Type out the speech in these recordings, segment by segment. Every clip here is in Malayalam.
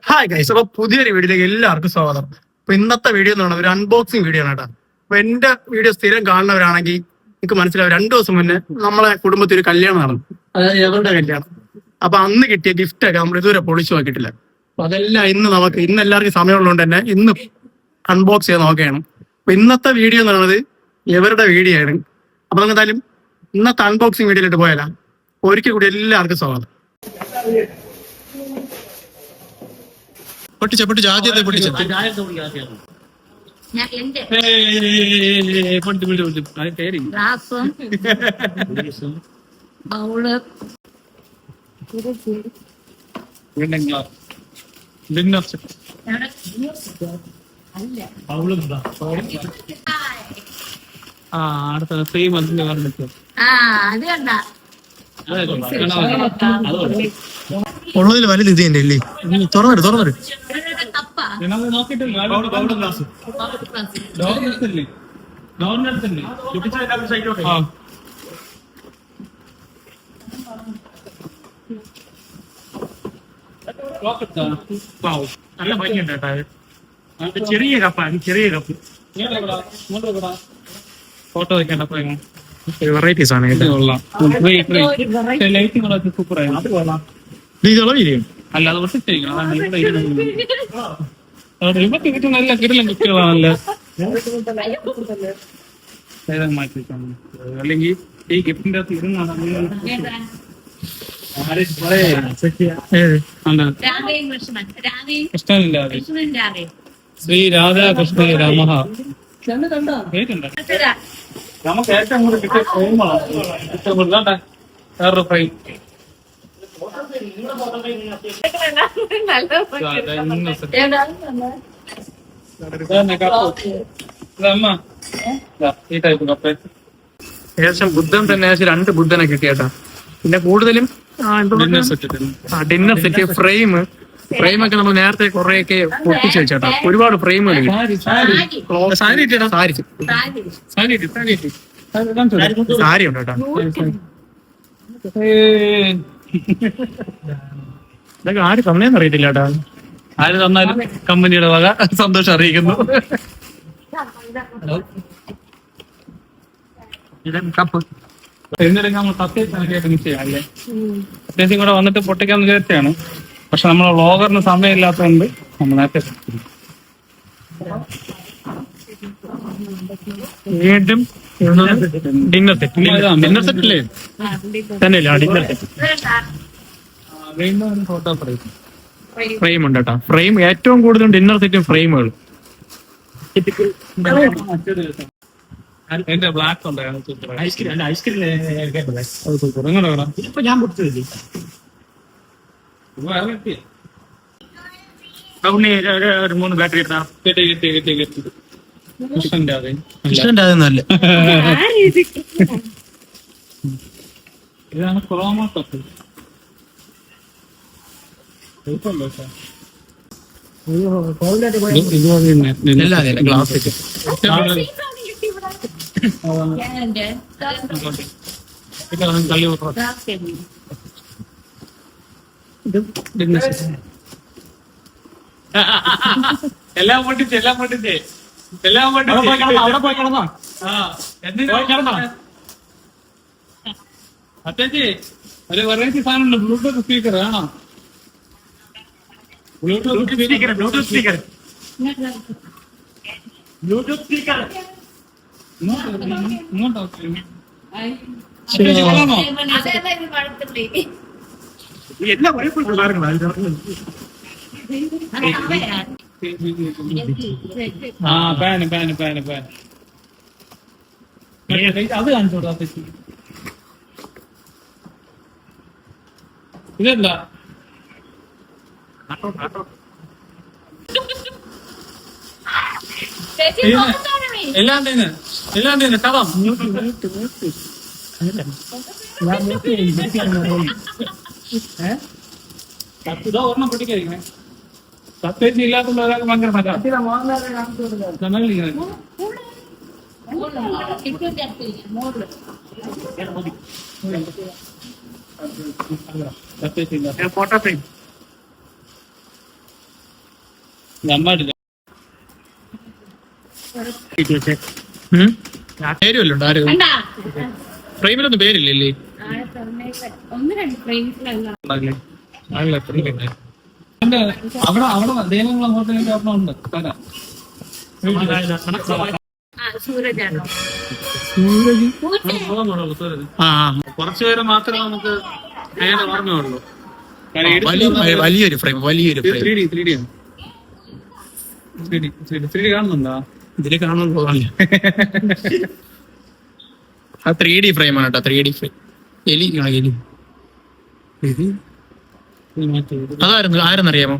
ഹായ് ഗൈസ്, അപ്പൊ പുതിയൊരു വീഡിയോയിലേക്ക് എല്ലാവർക്കും സ്വാഗതം. അപ്പൊ ഇന്നത്തെ വീഡിയോ എന്ന് പറയുന്നത് ഒരു അൺബോക്സിംഗ് വീഡിയോ ആണ് കേട്ടോ. അപ്പൊ എന്റെ വീഡിയോ സ്ഥിരം കാണുന്നവരാണെങ്കിൽ നിങ്ങൾക്ക് മനസ്സിലാവും, 2 ദിവസം മുന്നേ നമ്മളെ കുടുംബത്തിൽ ഒരു കല്യാണം നടന്നു. അതായത് എവരുടെ കല്യാണം. അപ്പൊ അന്ന് കിട്ടിയ ഗിഫ്റ്റ് ഒക്കെ നമ്മൾ ഇതുവരെ പൊളിച്ചു നോക്കിയിട്ടില്ല. അപ്പൊ അതെല്ലാം ഇന്ന് എല്ലാവർക്കും സമയമുള്ളതുകൊണ്ട് തന്നെ ഇന്ന് അൺബോക്സ് ചെയ്ത് നോക്കുകയാണ്. അപ്പൊ ഇന്നത്തെ വീഡിയോ എന്ന് പറയുന്നത് എവരുടെ വീഡിയോ ആണ്. അപ്പൊ നമുക്ക് എന്തായാലും ഇന്നത്തെ അൺബോക്സിംഗ് വീഡിയോയിലിട്ട് പോയാലാ. ഒരിക്കൽ കൂടി എല്ലാവർക്കും സ്വാഗതം. പൊട്ടിച്ച ആദ്യത്തെ പൊട്ടിച്ച അടുത്ത സെയിം അതിന്റെ ഉള്ളതിൽ വലുത് ഇത് തന്നെ ഇല്ലേ? തുറന്നിട്ട് നല്ല ഭംഗിയുണ്ട് കേട്ടോ. ചെറിയ കപ്പാണ്, ചെറിയ കപ്പ്. ഫോട്ടോ വെക്കേണ്ട വെറൈറ്റീസ് ആണ്. അല്ലാതെ ഇവർക്ക് കിട്ടുന്ന എല്ലാ കിടലും കുട്ടികളാണല്ലോ. മാറ്റി അല്ലെങ്കിൽ ഈ ഗിഫ്റ്റിന്റെ അകത്ത് ഇരുന്നാണ് കൃഷ്ണനില്ലാതെ ശ്രീ രാധാകൃഷ്ണ രാമ. നമുക്ക് ഏറ്റവും കൂടുതൽ കിട്ടിയ ഫ്രെയിമാണ്. ഏറ്റവും കൂടുതൽ വേറൊരു ഫ്രെയിം. ഏകദേശം ബുദ്ധൻ തന്നെ ഏകദേശം 2 ബുദ്ധനെ കിട്ടിയേട്ടാ. പിന്നെ കൂടുതലും ഡിന്നർ സെറ്റ് ഫ്രെയിമൊക്കെ നമ്മൾ നേരത്തെ കുറെയൊക്കെ പൊട്ടിച്ച് വെച്ചേട്ടാ. ഒരുപാട് ഫ്രെയിമുകൾ സാരി ഉണ്ട് കേട്ടോ. ഇതൊക്കെ ആര് തന്നേന്ന് അറിയത്തില്ല കേട്ടാ. ആര് തന്നാലും കമ്പനിയുടെ വക സന്തോഷം അറിയിക്കുന്നു. കപ്പ് എന്നിട്ട് നമ്മൾ അത്യാവശ്യം കൂടെ വന്നിട്ട് പൊട്ടിക്കാന്ന് വിചാരിച്ചാണ്. പക്ഷെ നമ്മളെ വ്ളോഗറിന് സമയമില്ലാത്തതുകൊണ്ട് നമ്മൾ നേരത്തെ വീണ്ടും ഡിന്നർ സെറ്റ്. ഡിന്നർ സെറ്റ് അല്ലേ തന്നെയല്ലേ? ഡിന്നർ സെറ്റ് ഫോട്ടോ ഫ്രെയിം ഉണ്ട് കേട്ടോ. ഫ്രെയിം ഏറ്റവും കൂടുതലും ഡിന്നർ സെറ്റും ഫ്രെയിമുകൾ. എന്റെ ബ്ലാക്ക് ഉണ്ട്. ഞാൻ പൊട്ടിച്ചതില്ലേ ഒരു 3 ബാറ്ററി എടുത്താ. കൃഷ്ണന്റെ അതൊന്നല്ല. ഇതാണ് ക്രോമ കപ്പ്. ഗ്ലാസ് എല്ലാം പൊട്ടിച്ച് അവിടെ പോയി കിടന്നോ? അത്തേച്ചി ഒരു വെറൈറ്റി സാധനം ഉണ്ട്. ബ്ലൂടൂത്ത് സ്പീക്കർ വേണോ? ബ്ലൂടൂത്ത് സ്പീക്കർ എല്ലാം ഒരേ പാന് അത് കാണിച്ചോടാ. ഇതല്ല എല്ലാം കഥം ഒരെണ്ണം പൊട്ടിക്കാതിരിക്കണേ. സത്യം ഇല്ലാത്തുള്ള ഒരാൾക്ക് ഭയങ്കര ഫോട്ടോ ഫ്രെയിം പേരുമല്ലോ ആരും ഫ്രെയിമിലൊന്നും പേരില്ലല്ലേ? അവിടെ ദൈവങ്ങൾ അങ്ങോട്ടുണ്ട്. കുറച്ചുപേരെ മാത്രമേ നമുക്ക് പേര് ഓർമ്മയുള്ളൂ. വലിയൊരു ഫ്രെയിം, വലിയൊരു കാണുന്നുണ്ടോ? ഇതില് കാണുന്നു തോന്നില്ല. ആ 3D ഫ്രെയിമാണ് കേട്ടോ, 3D ഫ്രെയിം. എലി അതായിരുന്നു, ആരെന്നറിയാമോ?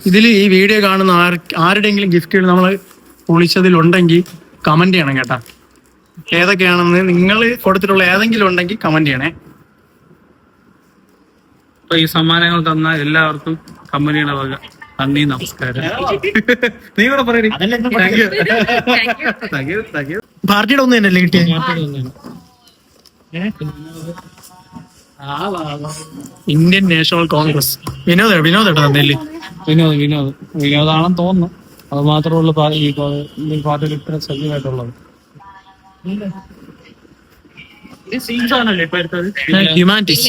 ഇതില് ഈ വീഡിയോ കാണുന്ന ആരുടെയെങ്കിലും ഗിഫ്റ്റുകൾ നമ്മൾ പൊളിച്ചതിലുണ്ടെങ്കിൽ കമന്റ് ചെയ്യണം കേട്ടാ. ഏതൊക്കെയാണെന്ന് നിങ്ങൾ കൊടുത്തിട്ടുള്ള ഏതെങ്കിലും ഉണ്ടെങ്കിൽ കമന്റ് ചെയ്യണേ. അപ്പൊ ഈ സമ്മാനങ്ങൾ തന്ന എല്ലാവർക്കും കമ്പനിയുടെ വക നന്ദി, നമസ്കാരം. നീ കൂടെ പറയണേ. പാർട്ടിയുടെ ഒന്നും തന്നെയല്ലേ കിട്ടിയത്? Indian national Congress. വിനോദ് തന്നല്ലേ? വിനോദാണെന്ന് തോന്നുന്നു. അത് മാത്രമുള്ള ഈ പാർട്ടിയിൽ ഇത്ര സജീവമായിട്ടുള്ളത്. ഹ്യൂമാനിറ്റീസ്.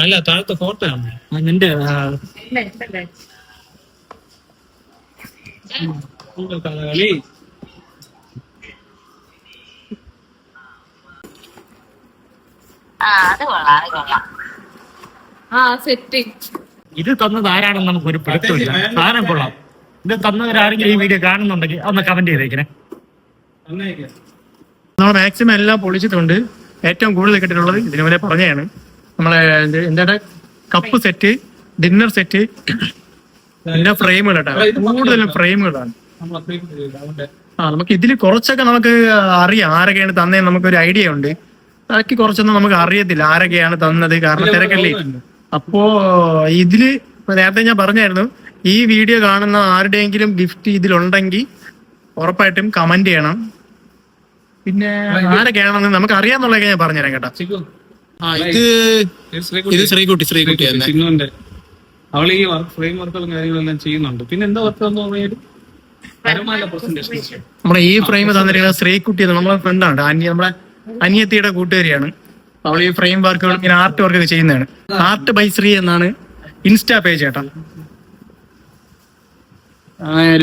അല്ല, താഴത്തെ ഫോട്ടോയാണ് നിന്റെ. കഥകളി ഇത് തന്നത് ആരാണെന്ന് നമുക്കൊരു പിടുത്തമില്ല. സാധനം കൊള്ളാം. ഇത് തന്നവരാരെങ്കിലും ഈ വീഡിയോ കാണുന്നുണ്ടെങ്കിൽ ഒന്ന് കമന്റ് ചെയ്തേക്കണേ. നമ്മൾ മാക്സിമം എല്ലാം പൊളിച്ചിട്ടുണ്ട്. ഏറ്റവും കൂടുതൽ കിട്ടിയിട്ടുള്ളത് ഇതിനു മുന്നേ പറഞ്ഞതാണ്, നമ്മളെ എന്താ കപ്പ് സെറ്റ്, ഡിന്നർ സെറ്റ്, പിന്നെ ഫ്രെയിമുകൾ കേട്ടോ. കൂടുതലും ഫ്രെയിമുകളാണ്. നമുക്ക് ഇതിൽ കുറച്ചൊക്കെ നമുക്ക് അറിയാം ആരൊക്കെയാണ് തന്നതെന്ന് നമുക്കൊരു ഐഡിയ ഉണ്ട്. ബാക്കി കുറച്ചൊന്നും നമുക്ക് അറിയത്തില്ല ആരൊക്കെയാണ് തന്നത്, കാരണം തിരക്കല്ലേ. അപ്പോ ഇതില് നേരത്തെ ഞാൻ പറഞ്ഞായിരുന്നു, ഈ വീഡിയോ കാണുന്ന ആരുടെയെങ്കിലും ഗിഫ്റ്റ് ഇതിലുണ്ടെങ്കിൽ ഉറപ്പായിട്ടും കമന്റ് ചെയ്യണം. പിന്നെ ആരൊക്കെയാണെന്ന് നമുക്ക് അറിയാന്നുള്ളതൊക്കെ ഞാൻ പറഞ്ഞുതരാം കേട്ടോ. ഇത് ശ്രീകുട്ടി ചിന്നുവിന്റെ അവൾ ഈ ഫ്രെയിം വർക്കുകളും കാര്യങ്ങളെല്ലാം ചെയ്യുന്നുണ്ട്. പിന്നെ എന്താ വർക്ക് നമ്മുടെ ഈ ഫ്രെയിം തന്നിരിക്കുന്നത് ശ്രീകുട്ടി, നമ്മളെ ഫ്രണ്ടാണ്, നമ്മളെ അനിയത്തിയുടെ കൂട്ടുകാരിയാണ്. അവൾ ഈ ഫ്രെയിം വർക്കുകൾ ഇങ്ങനെ ആർട്ട് വർക്ക് ഒക്കെ ചെയ്യുന്നതാണ്. ആർട്ട് ബൈ ശ്രീ എന്നാണ് ഇൻസ്റ്റാ പേജ് കേട്ടോ.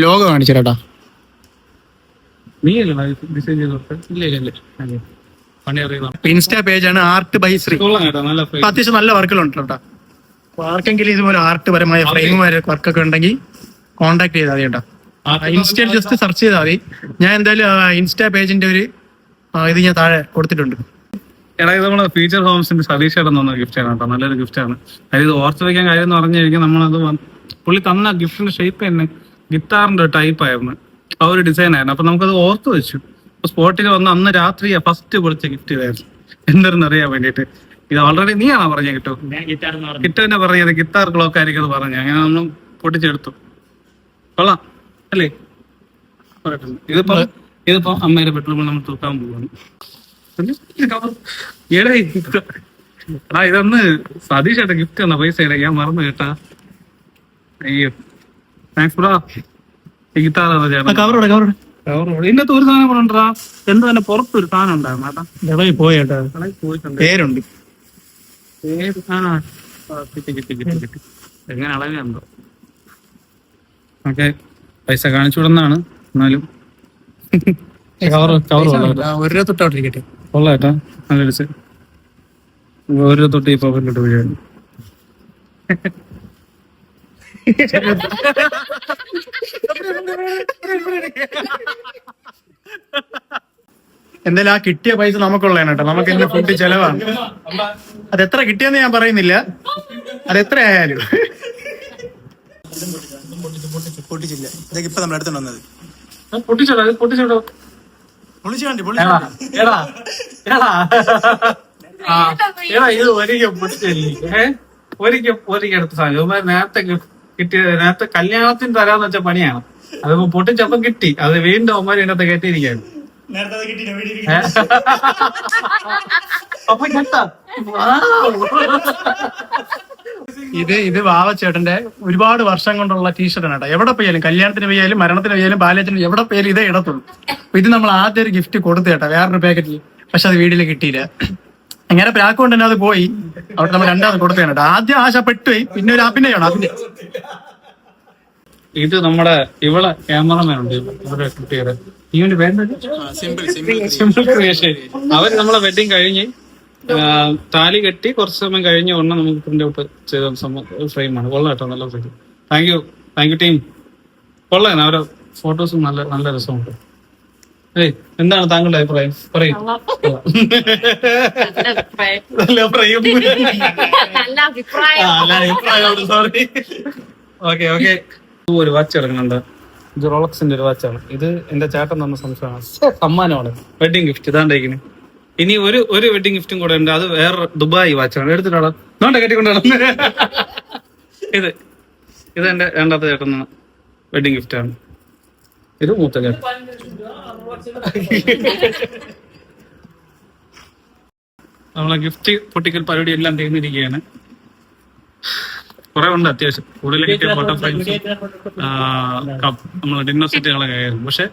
ലോഗോ കാണിച്ചു കേട്ടോ. ഇൻസ്റ്റാ പേജാണ് ആർട്ട് ബൈ ശ്രീ. അത്യാവശ്യം നല്ല വർക്കുകളുണ്ട് കേട്ടോ. ആർക്കെങ്കിലും ഇതുപോലെ ആർട്ട് പരമായ ഫ്രെയിമുമായ വർക്കൊക്കെ ഉണ്ടെങ്കിൽ കോണ്ടാക്ട് ചെയ്താൽ മതി കേട്ടോ. ഇൻസ്റ്റയിൽ ജസ്റ്റ് സെർച്ച് ചെയ്താൽ മതി. ഞാൻ എന്തായാലും ഇൻസ്റ്റാ പേജിന്റെ ഒരു ഇത് ഞാൻ താഴെ കൊടുത്തിട്ടുണ്ട്. എടാ, ഇത് നമ്മളെ ഫീച്ചർ ഹോംസിന്റെ സതീഷ് ഏട്ടൻ തന്ന ഗിഫ്റ്റ് ആണ് കേട്ടോ. നല്ലൊരു ഗിഫ്റ്റ് ആണ്. അതായത് ഇത് ഓർത്ത് വയ്ക്കാൻ കാര്യം എന്ന് പറഞ്ഞു കഴിഞ്ഞാൽ നമ്മളത് പുള്ളി തന്ന ഗിഫ്റ്റിന്റെ ഷേപ്പ് തന്നെ ഗിത്താറിന്റെ ടൈപ്പ് ആയിരുന്നു, ആ ഒരു ഡിസൈൻ ആയിരുന്നു. അപ്പൊ നമുക്കത് ഓർത്ത് വെച്ചു. സ്പോട്ടിൽ വന്ന് അന്ന് രാത്രി ഫസ്റ്റ് പൊളിച്ച ഗിഫ്റ്റ് ഇതായിരുന്നു. എന്താണെന്ന് അറിയാൻ വേണ്ടിയിട്ട്. ഇത് ഓൾറെഡി നീയാണോ പറഞ്ഞ കിട്ടോ? കിട്ടോ തന്നെ പറഞ്ഞത് ഗിത്താർ ക്ലോക്ക് ആയിരിക്കും അത് പറഞ്ഞ. അങ്ങനെ നമ്മൾ പൊട്ടിച്ചെടുത്തു. കൊള്ളാം അല്ലേ? ഇതിപ്പോ അമ്മയുടെ പെട്രോൾ നമ്മൾ തൂക്കാൻ പോവാണ്. എടാ, ഇതൊന്ന് സതീഷ് ഏട്ടാ ഗിഫ്റ്റ് തന്ന പൈസ ഞാൻ മറന്നു കേട്ടാ. അയ്യോ, താങ്ക്സ് ബ്രോ. ഇതിന്റെ ഒരു സാധനം കൂടെ ഉണ്ടാ. എന്ത് തന്നെ പുറത്തൊരു സാധനം ഉണ്ടായിരുന്നു കേട്ടാ. പോയിട്ടുണ്ട്. പേരുണ്ട്. കിട്ടി. എങ്ങനെ അളവുണ്ടോ? ഓക്കെ, പൈസ കാണിച്ചു വിടുന്നതാണ്. എന്നാലും ഒരു തൊട്ടോട്ടിരിക്കട്ടെ. കൊള്ളാട്ടാ, നല്ല ഡിസൈൻ. ഓരോ തൊട്ട് ഈ പോക്കറ്റിലോട്ട് വീഴാണ്. എന്തായാലും ആ കിട്ടിയ പൈസ നമുക്കുള്ളതാണ് കേട്ടോ. നമുക്ക് എന്റെ ഫുഡ് ചെലവാണ്. അതെത്ര കിട്ടിയെന്ന് ഞാൻ പറയുന്നില്ല, അതെത്ര ആയാലും. പൊട്ടിച്ചില്ല. ഇതൊക്കെ ഇപ്പൊ നമ്മൾ എടുത്തോണ്ട് വന്നത്. പൊട്ടിച്ചോടോ ഇത് ഒരിക്കൽ പൊട്ടിച്ചല്ലേ. ഒരിക്കൽ എടുത്ത സാധനം നേരത്തെ കല്യാണത്തിന് തരാന്ന് വെച്ച പണിയാണ്. അതിപ്പോ പൊട്ടിച്ചപ്പം കിട്ടി. അത് വീണ്ടും അവന്മാര് ഇതിനകത്ത് കയറ്റിയിരിക്കുകയാണ്. അപ്പൊ കേട്ടാ ഇത് വാവച്ചേട്ടന്റെ ഒരുപാട് വർഷം കൊണ്ടുള്ള ടീഷർട്ടാണ് കേട്ടോ. എവിടെ പോയാലും കല്യാണത്തിന് പോയാലും മരണത്തിന് പോയാലും ബാല്യത്തിന് എവിടെ പോയാലും ഇതേ ഇടത്തുള്ളൂ. അപ്പൊ ഇത് നമ്മൾ ആദ്യം ഒരു ഗിഫ്റ്റ് കൊടുത്തു കേട്ടോ, വേറൊരു പാക്കറ്റിൽ. പക്ഷെ അത് വീട്ടിൽ കിട്ടിയില്ല. എങ്ങനെ പ്രാക്കൊണ്ട് തന്നെ അത് പോയി. അവിടെ നമ്മൾ രണ്ടാമത് കൊടുത്തതാണ് കേട്ടോ. ആദ്യം ആശപ്പെട്ടുപോയി, പിന്നെ ഒരു അഭിനയമാണ് അഭിനയം. ഇത് നമ്മുടെ ഇവളെ ക്യാമറമാൻ ഉണ്ട്, ഇവിടെ കുട്ടിയുടെ ഇവന്റെ പേര് സിമ്പിൾ ക്രിയേഷൻ. അവര് നമ്മളെ വെഡിങ് കഴിഞ്ഞ് താലി കെട്ടി കുറച്ച് സമയം കഴിഞ്ഞ ഉടനെ നമുക്ക് പ്രിന്റ് ഔട്ട് ചെയ്ത ഫ്രെയിമാണ്. കൊള്ളാം കേട്ടോ, നല്ല ഫ്രെയിം. Thank you team. കൊള്ളാം, അവരെ ഫോട്ടോസും നല്ല രസമുണ്ട്. ഏയ് എന്താണ് താങ്കളുടെ അഭിപ്രായം? പറയും. സോറി. ഓക്കെ ഒരു വാച്ച് ഇറങ്ങുന്നുണ്ട്. ഇത് റോളക്സിന്റെ ഒരു വാച്ചാണ്. ഇത് എന്റെ ചേട്ടൻ തന്ന സമ്മാനമാണ്, വെഡിങ് ഗിഫ്റ്റ്. ഇതാണ്ടിരിക്കുന്നത്. ഇനി ഒരു വെഡിങ് ഗിഫ്റ്റും കൂടെ ഉണ്ട്. അത് വേറെ ദുബായ് വാച്ചാണ്. എടുത്തിട്ടാണോ നോണ്ട കെട്ടിക്കൊണ്ടാണ്. ഇത് എന്റെ രണ്ടാമത്തെ ചേട്ടൻ തന്ന വെഡിങ് ഗിഫ്റ്റാണ്. ഇത് മൂത്ത ചേട്ടൻ. നമ്മളെ ഗിഫ്റ്റ് പൊട്ടിക്കൽ പരിപാടി എല്ലാം തീർന്നിരിക്കുകയാണ്. കുറെ ഉണ്ട് അത്യാവശ്യം. കൂടുതൽ കിട്ടിയ ഫോട്ടോ ഫ്രെയിംസ്, നമ്മളെ ഡിന്നർ സെറ്റുകളൊക്കെ ആയിരുന്നു. പക്ഷെ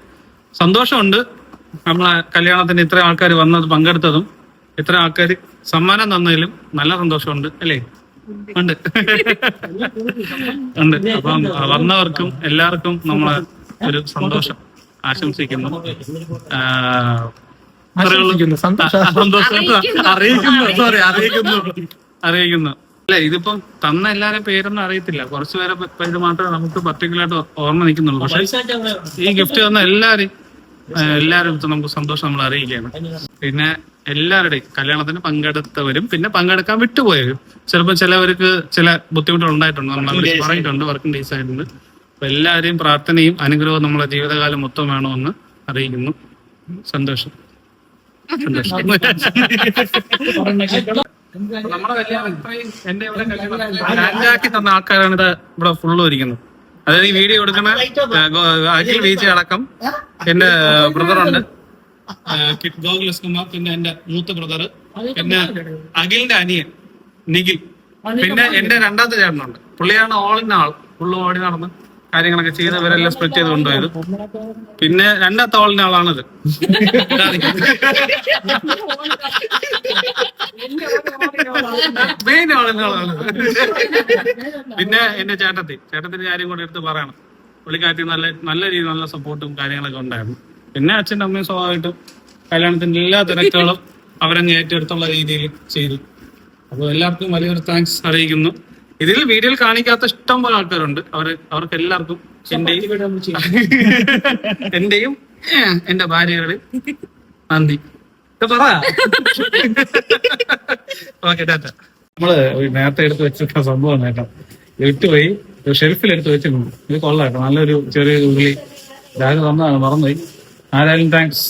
സന്തോഷമുണ്ട് നമ്മളെ കല്യാണത്തിന് ഇത്ര ആൾക്കാർ വന്നത്, പങ്കെടുത്തതും ഇത്ര ആൾക്കാർ സമ്മാനം തന്നതിലും നല്ല സന്തോഷമുണ്ട് അല്ലേ? ഉണ്ട്. അപ്പം വന്നവർക്കും എല്ലാവർക്കും നമ്മളെ ഒരു സന്തോഷം ആശംസിക്കുന്നു. അറിയിക്കുന്നു. അല്ല, ഇതിപ്പം തന്ന എല്ലാവരും പേരൊന്നും അറിയത്തില്ല. കുറച്ചു പേര് മാത്രമേ നമുക്ക് പർട്ടിക്കുലറായിട്ട് ഓർമ്മ നിൽക്കുന്നുള്ളൂ. പക്ഷെ ഈ ഗിഫ്റ്റ് തന്ന എല്ലാവരും നമുക്ക് സന്തോഷം നമ്മൾ അറിയിക്കുകയാണ്. പിന്നെ എല്ലാവരുടെയും കല്യാണത്തിന് പങ്കെടുത്തവരും പിന്നെ പങ്കെടുക്കാൻ വിട്ടുപോയവരും, ചിലപ്പോൾ ചിലവർക്ക് ചില ബുദ്ധിമുട്ടുകൾ ഉണ്ടായിട്ടുണ്ട്, നമ്മൾ പറഞ്ഞിട്ടുണ്ട്, വർക്കിംഗ് ഡേയ്സ് ആയിട്ടുണ്ട്. അപ്പൊ എല്ലാവരെയും പ്രാർത്ഥനയും അനുഗ്രഹവും നമ്മളെ ജീവിതകാലം മൊത്തം വേണമെന്ന് അറിയിക്കുന്നു. സന്തോഷം. നമ്മുടെ കല്യാണം ഇത്രയും എന്റെ ഇവിടെ ഗ്രാൻഡാക്കി തന്ന ആൾക്കാരാണ് ഇത് ഇവിടെ ഫുള്ള് ഇരിക്കുന്നത്. അതായത് ഈ വീഡിയോ എടുക്കണ അഖിൽ വീഴ്ച അടക്കം എന്റെ ബ്രദറുണ്ട് ഗോകുലസ് കുമാർ, പിന്നെ എന്റെ മൂത്ത ബ്രദർ, പിന്നെ അഖിലിന്റെ അനിയൻ നിഖിൽ, പിന്നെ എന്റെ രണ്ടാമത്തെ ചേട്ടനുണ്ട്. പുള്ളിയാണ് ഓൾ ഇൻ ആൾ. ഫുള്ള് ഓടി നടന്ന് കാര്യങ്ങളൊക്കെ ചെയ്ത് ഇവരെല്ലാം സ്പ്ലിറ്റ് ചെയ്ത് കൊണ്ടുപോയത്. പിന്നെ രണ്ടാമത്തെ ഓൾ ഇൻ ആളാണിത്. മെയിൻ ഓൾ ഇൻ ആളാണ്. പിന്നെ എന്റെ ചേട്ടത്തിന്റെ കാര്യം കൂടെ എടുത്ത് പറയണം. പുള്ളിക്കാരി നല്ല രീതിയിൽ നല്ല സപ്പോർട്ടും കാര്യങ്ങളൊക്കെ ഉണ്ടായിരുന്നു. പിന്നെ അച്ഛൻ്റെ അമ്മയും സ്വാഭാവികമായിട്ടും കല്യാണത്തിന്റെ എല്ലാ തിരക്കുകളും അവരങ്ങ് ഏറ്റെടുത്തുള്ള രീതിയിൽ ചെയ്തു. അപ്പോൾ എല്ലാവർക്കും വലിയൊരു താങ്ക്സ് അറിയിക്കുന്നു. ഇതിൽ വീഡിയോയിൽ കാണിക്കാത്ത ഇഷ്ടം പോലെ ആൾക്കാരുണ്ട്. അവർക്ക് എല്ലാവർക്കും എന്റെയും എന്റെ ഭാര്യയുടെ നന്ദി. ഓക്കെ ടാറ്റ. നമ്മള് നേരത്തെ എടുത്ത് വെച്ചിട്ട സംഭവം കേട്ടോ, വിട്ടുപോയി ഷെൽഫിൽ എടുത്ത് വെച്ചിട്ടുണ്ട്. ഇത് കൊള്ളാട്ടോ, നല്ലൊരു ചെറിയ ഉള്ളി രാവിലെ വന്നതാണ്, മറന്നുപോയി. ആരായാലും താങ്ക്സ്.